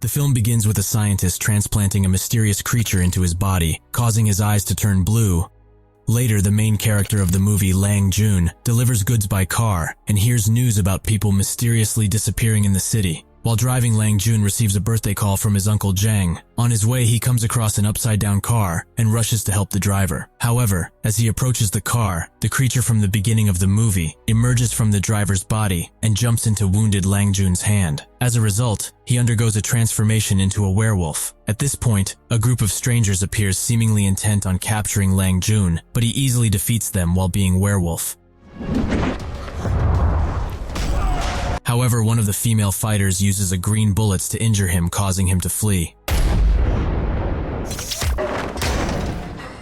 The film begins with a scientist transplanting a mysterious creature into his body, causing his eyes to turn blue. Later, the main character of the movie, Lang Jun, delivers goods by car and hears news about people mysteriously disappearing in the city. While driving, Lang Jun receives a birthday call from his uncle Jang. On his way, he comes across an upside-down car and rushes to help the driver. However, as he approaches the car, the creature from the beginning of the movie emerges from the driver's body and jumps into wounded Lang Jun's hand. As a result, he undergoes a transformation into a werewolf. At this point, a group of strangers appears seemingly intent on capturing Lang Jun, but he easily defeats them while being werewolf. However, one of the female fighters uses a green bullets to injure him, causing him to flee.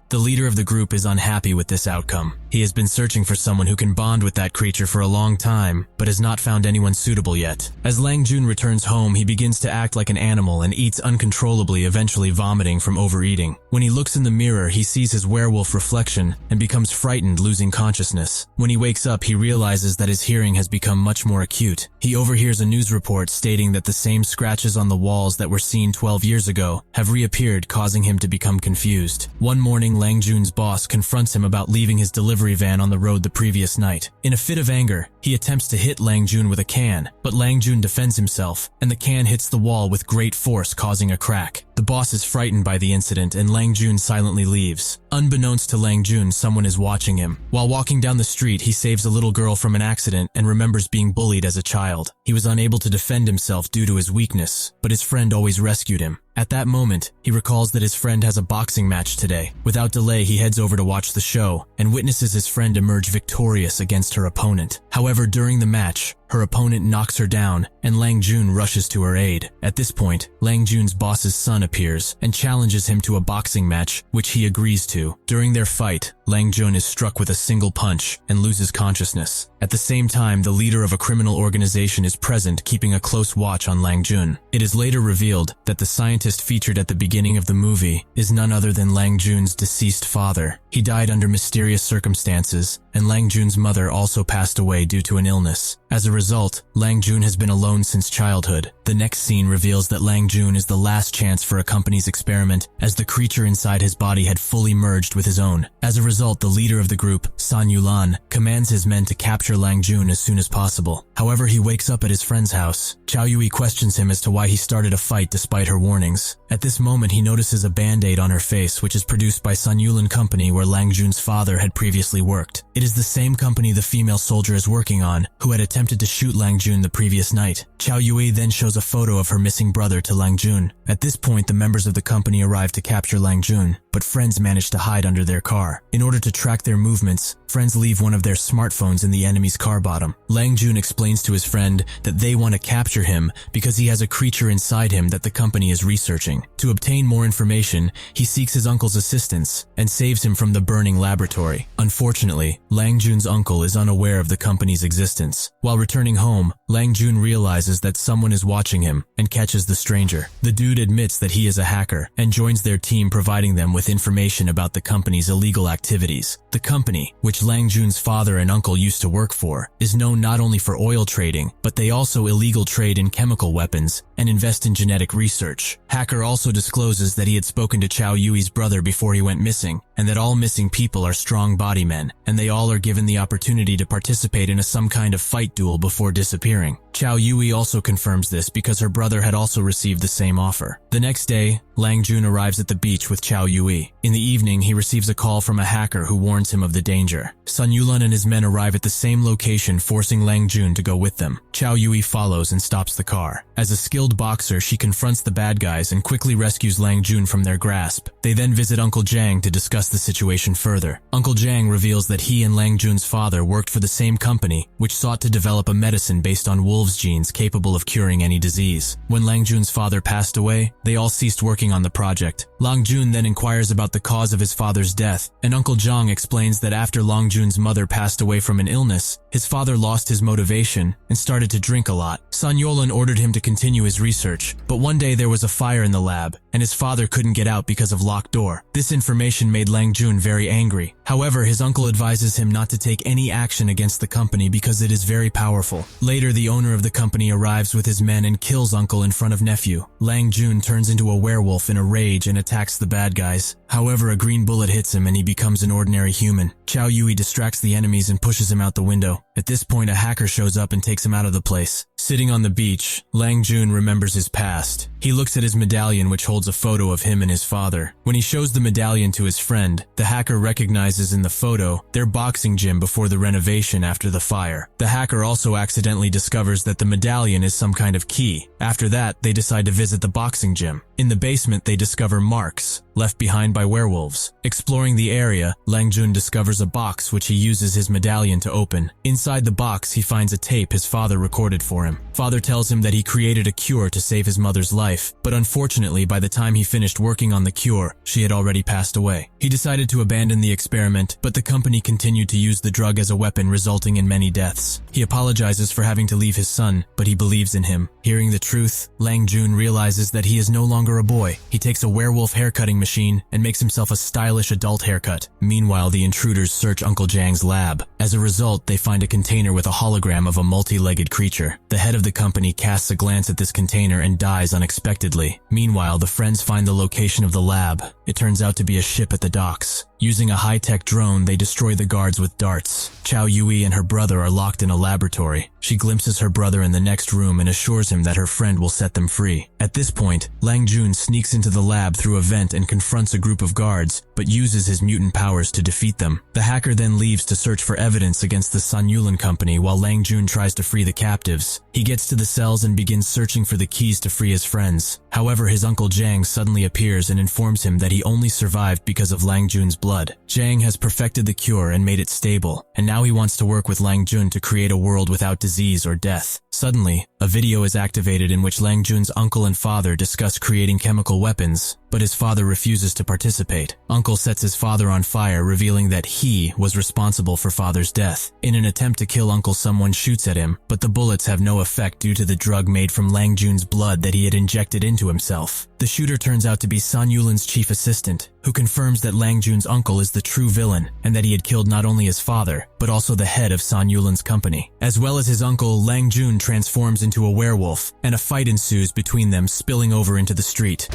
The leader of the group is unhappy with this outcome. He has been searching for someone who can bond with that creature for a long time, but has not found anyone suitable yet. As Lang Jun returns home, he begins to act like an animal and eats uncontrollably, eventually vomiting from overeating. When he looks in the mirror, he sees his werewolf reflection and becomes frightened, losing consciousness. When he wakes up, he realizes that his hearing has become much more acute. He overhears a news report stating that the same scratches on the walls that were seen 12 years ago have reappeared, causing him to become confused. One morning, Lang Jun's boss confronts him about leaving his delivery van on the road the previous night. In a fit of anger, he attempts to hit Lang Jun with a can, but Lang Jun defends himself, and the can hits the wall with great force, causing a crack. The boss is frightened by the incident, and Lang Jun silently leaves. Unbeknownst to Lang Jun, someone is watching him. While walking down the street, he saves a little girl from an accident and remembers being bullied as a child. He was unable to defend himself due to his weakness, but his friend always rescued him. At that moment, he recalls that his friend has a boxing match today. Without delay, he heads over to watch the show and witnesses his friend emerge victorious against her opponent. However, during the match, her opponent knocks her down, and Lang Jun rushes to her aid. At this point, Lang Jun's boss's son appears and challenges him to a boxing match, which he agrees to. During their fight, Lang Jun is struck with a single punch and loses consciousness. At the same time, the leader of a criminal organization is present, keeping a close watch on Lang Jun. It is later revealed that the scientist featured at the beginning of the movie is none other than Lang Jun's deceased father. He died under mysterious circumstances, and Lang Jun's mother also passed away due to an illness. As a result, Lang Jun has been alone since childhood. The next scene reveals that Lang Jun is the last chance for a company's experiment, as the creature inside his body had fully merged with his own. As a result, the leader of the group, San Yulan, commands his men to capture Lang Jun as soon as possible. However, he wakes up at his friend's house. Chao Yui questions him as to why he started a fight despite her warnings. At this moment, he notices a band-aid on her face, which is produced by San Yulan Company, where Lang Jun's father had previously worked. It is the same company the female soldier is working on, who had attempted to shoot Lang Jun the previous night. Chao Yui then shows a photo of her missing brother to Lang Jun. At this point, the members of the company arrive to capture Lang Jun, but friends manage to hide under their car. In order to track their movements, friends leave one of their smartphones in the enemy's car bottom. Lang Jun explains to his friend that they want to capture him because he has a creature inside him that the company is researching. To obtain more information, he seeks his uncle's assistance and saves him from the burning laboratory. Unfortunately, Lang Jun's uncle is unaware of the company's existence. While returning home, Lang Jun realizes that someone is watching him and catches the stranger. The dude admits that he is a hacker and joins their team, providing them with information about the company's illegal activities. The company, which Lang Jun's father and uncle used to work for, is known not only for oil trading, but they also illegal trade in chemical weapons and invest in genetic research. Hacker also discloses that he had spoken to Chao Yui's brother before he went missing, and that all missing people are strong body men, and they all are given the opportunity to participate in some kind of fight duel before disappearing. Chao Yui also confirms this because her brother had also received the same offer. The next day, Lang Jun arrives at the beach with Chao Yui. In the evening, he receives a call from a hacker who warns him of the danger. Sun Yulan and his men arrive at the same location, forcing Lang Jun to go with them. Chao Yui follows and stops the car. As a skilled boxer, she confronts the bad guys and quickly rescues Lang Jun from their grasp. They then visit Uncle Jang to discuss the situation further. Uncle Jang reveals that he and Lang Jun's father worked for the same company, which sought to develop a medicine based on wolves' genes capable of curing any disease. When Lang Jun's father passed away, they all ceased working on the project. Lang Jun then inquires about the cause of his father's death, and Uncle Jang explains that after Lang Jun's mother passed away from an illness, his father lost his motivation and started to drink a lot. San Yolan ordered him to continue his his research, but one day there was a fire in the lab, and his father couldn't get out because of locked door. This information made Lang Jun very angry. However, his uncle advises him not to take any action against the company because it is very powerful. Later, the owner of the company arrives with his men and kills uncle in front of nephew. Lang Jun turns into a werewolf in a rage and attacks the bad guys. However, a green bullet hits him and he becomes an ordinary human. Chow Yui distracts the enemies and pushes him out the window. At this point, a hacker shows up and takes him out of the place. Sitting on the beach, Lang Jun remembers his past. He looks at his medallion, which holds a photo of him and his father. When he shows the medallion to his friend, the hacker recognizes in the photo their boxing gym before the renovation after the fire. The hacker also accidentally discovers that the medallion is some kind of key. After that, they decide to visit the boxing gym. In the basement, they discover marks left behind by werewolves. Exploring the area, Lang Jun discovers a box which he uses his medallion to open. Inside the box, he finds a tape his father recorded for him. Father tells him that he created a cure to save his mother's life, but unfortunately, by the time he finished working on the cure, she had already passed away. He decided to abandon the experiment, but the company continued to use the drug as a weapon, resulting in many deaths. He apologizes for having to leave his son, but he believes in him. Hearing the truth, Lang Jun realizes that he is no longer a boy. He takes a werewolf haircutting machine and makes himself a stylish adult haircut. Meanwhile, the intruders search Uncle Jang's lab. As a result, they find a container with a hologram of a multi-legged creature. The head of the company casts a glance at this container and dies unexpectedly. Meanwhile, the friends find the location of the lab. It turns out to be a ship at the docks. Using a high-tech drone, they destroy the guards with darts. Chow Yui and her brother are locked in a laboratory. She glimpses her brother in the next room and assures him that her friend will set them free. At this point, Lang Jun sneaks into the lab through a vent and confronts a group of guards, but uses his mutant powers to defeat them. The hacker then leaves to search for evidence against the Sun Yulin company while Lang Jun tries to free the captives. He gets to the cells and begins searching for the keys to free his friends. However, his uncle Jang suddenly appears and informs him that he only survived because of Lang Jun's blood. Jang has perfected the cure and made it stable, and now he wants to work with Lang Jun to create a world without disease or death. Suddenly, a video is activated in which Lang Jun's uncle and father discuss creating chemical weapons, but his father refuses to participate. Uncle sets his father on fire, revealing that he was responsible for father's death. In an attempt to kill uncle, someone shoots at him, but the bullets have no effect due to the drug made from Lang Jun's blood that he had injected into himself. The shooter turns out to be Sun Yulin's chief assistant, who confirms that Lang Jun's uncle is the true villain, and that he had killed not only his father, but also the head of Sun Yulin's company. As well as his uncle, Lang Jun transforms into a werewolf, and a fight ensues between them, spilling over into the street.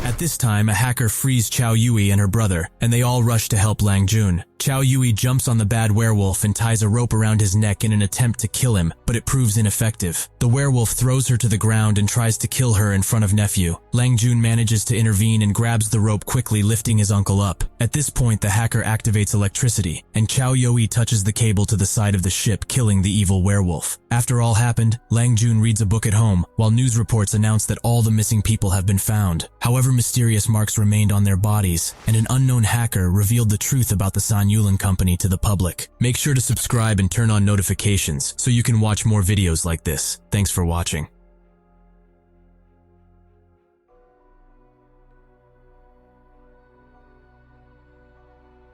At this time, a hacker frees Chow Yui and her brother, and they all rush to help Lang Jun. Chow Yui jumps on the bad werewolf and ties a rope around his neck in an attempt to kill him, but it proves ineffective. The werewolf throws her to the ground and tries to kill her in front of nephew. Lang Jun manages to intervene and grabs the rope, quickly lifting his uncle up. At this point, the hacker activates electricity, and Chow Yui touches the cable to the side of the ship, killing the evil werewolf. After all happened, Lang Jun reads a book at home, while news reports announce that all the missing people have been found. However, mysterious marks remained on their bodies, and an unknown hacker revealed the truth about the Sun Yulin company to the public. Make sure to subscribe and turn on notifications so you can watch more videos like this. Thanks for watching.